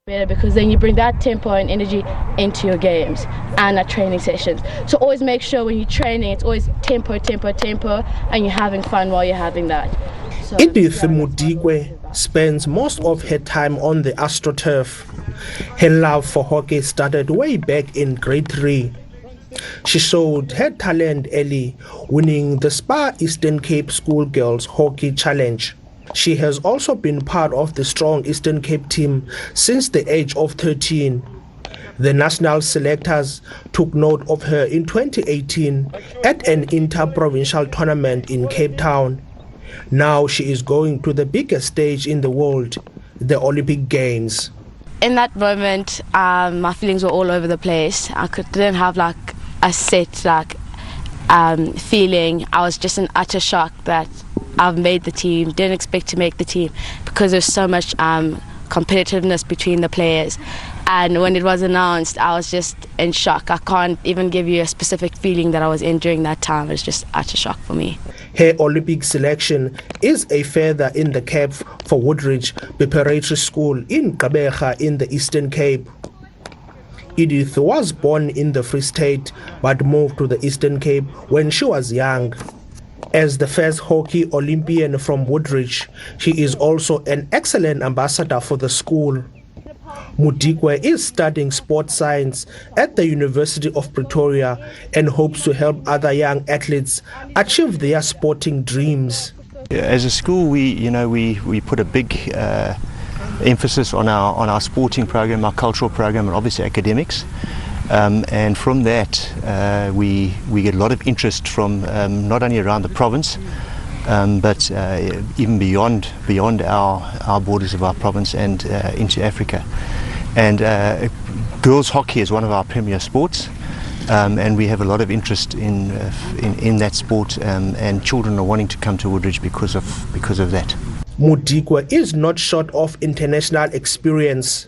better because then you bring that tempo and energy into your games and at training sessions. So always make sure when you're training, it's always tempo, tempo, tempo, and you're having fun while you're having that. So, Edith Molikoe spends most of her time on the AstroTurf. Her love for hockey started way back in grade 3. She showed her talent early, winning the SPAR Eastern Cape Schoolgirls Hockey Challenge. She has also been part of the strong Eastern Cape team since the age of 13. The national selectors took note of her in 2018 at an inter-provincial tournament in Cape Town. Now she is going to the biggest stage in the world, the Olympic Games. In that moment, my feelings were all over the place. Didn't have like a set feeling. I was just in utter shock that I've made the team. Didn't expect to make the team because there's so much competitiveness between the players. And when it was announced, I was just in shock. I can't even give you a specific feeling that I was in during that time. It was just utter shock for me. Her Olympic selection is a feather in the cap for Woodridge Preparatory School in Gqeberha in the Eastern Cape. Edith was born in the Free State but moved to the Eastern Cape when she was young. As the first hockey Olympian from Woodridge, she is also an excellent ambassador for the school. Molikoe is studying sports science at the University of Pretoria and hopes to help other young athletes achieve their sporting dreams. As a school, we put a big emphasis on our sporting program, our cultural program, and obviously academics. And from that, we get a lot of interest from not only around the province, but even beyond our borders of our province and into Africa. And girls hockey is one of our premier sports, and we have a lot of interest in that sport, and children are wanting to come to Woodridge because of that. Molikoe is not short of international experience.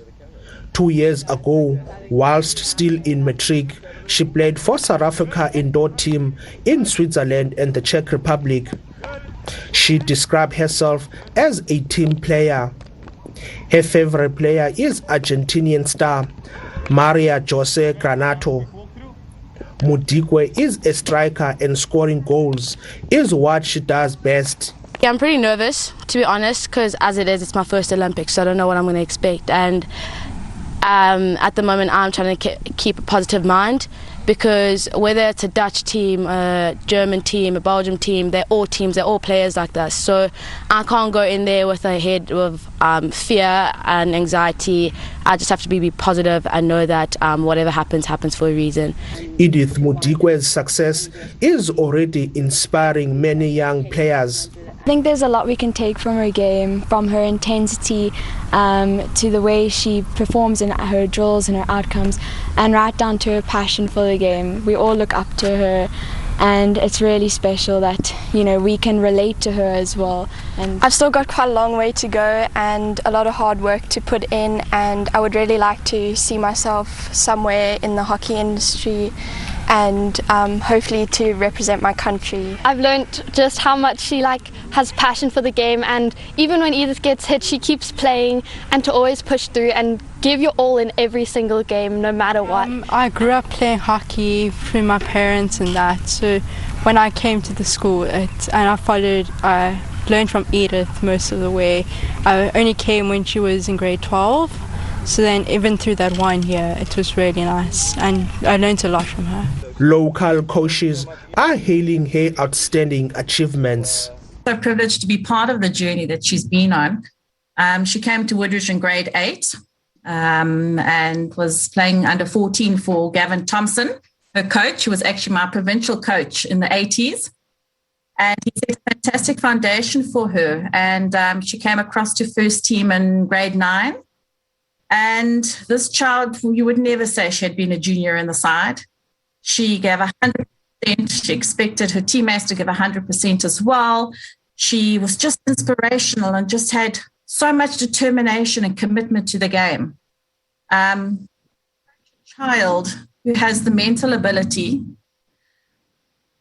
2 years ago, whilst still in matric, she played for South Africa indoor team in Switzerland and the Czech Republic. She described herself as a team player. Her favorite player is Argentinian star Maria Jose Granato. Molikoe is a striker and scoring goals is what she does best. Yeah, I'm pretty nervous, to be honest, because as it is, it's my first Olympics, so I don't know what I'm going to expect. And at the moment, I'm trying to keep a positive mind, because whether it's a Dutch team, a German team, a Belgium team, they're all players like this. So I can't go in there with a head of fear and anxiety. I just have to be positive and know that whatever happens for a reason. Edith Molikoe's success is already inspiring many young players. I think there's a lot we can take from her game, from her intensity to the way she performs in her drills and her outcomes, and right down to her passion for the game. We all look up to her, and it's really special that we can relate to her as well. And I've still got quite a long way to go and a lot of hard work to put in, and I would really like to see myself somewhere in the hockey industry and hopefully to represent my country. I've learned just how much she has passion for the game, and even when Edith gets hit, she keeps playing, and to always push through and give your all in every single game, no matter what. I grew up playing hockey through my parents and that, so when I came to the school I learned from Edith most of the way. I only came when she was in grade 12, so then even through that 1 year it was really nice, and I learned a lot from her. Local coaches are hailing her outstanding achievements. So privileged to be part of the journey that she's been on. She came to Woodridge in grade 8 and was playing under 14 for Gavin Thompson. Her coach, who was actually my provincial coach in the 80s. And he set a fantastic foundation for her. And she came across to first team in grade 9. And this child, you would never say she had been a junior in the side. She gave 100%. She expected her teammates to give 100% as well. She was just inspirational and just had so much determination and commitment to the game. A child who has the mental ability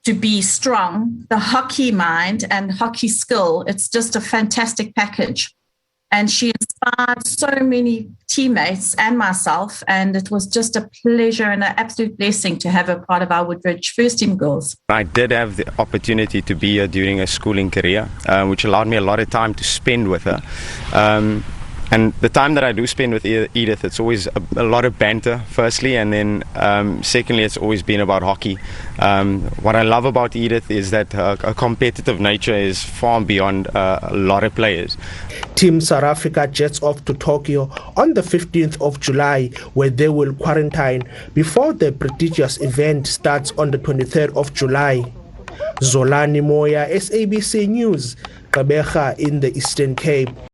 to be strong, the hockey mind and hockey skill, it's just a fantastic package. And she inspired so many teammates and myself, and it was just a pleasure and an absolute blessing to have her part of our Woodridge first team girls. I did have the opportunity to be here during her schooling career, which allowed me a lot of time to spend with her. And the time that I do spend with Edith, it's always a lot of banter, firstly, and then secondly, it's always been about hockey. What I love about Edith is that her competitive nature is far beyond a lot of players. Team South Africa jets off to Tokyo on the 15th of July, where they will quarantine before the prestigious event starts on the 23rd of July. Zolani Moya, SABC News, Gqeberha in the Eastern Cape.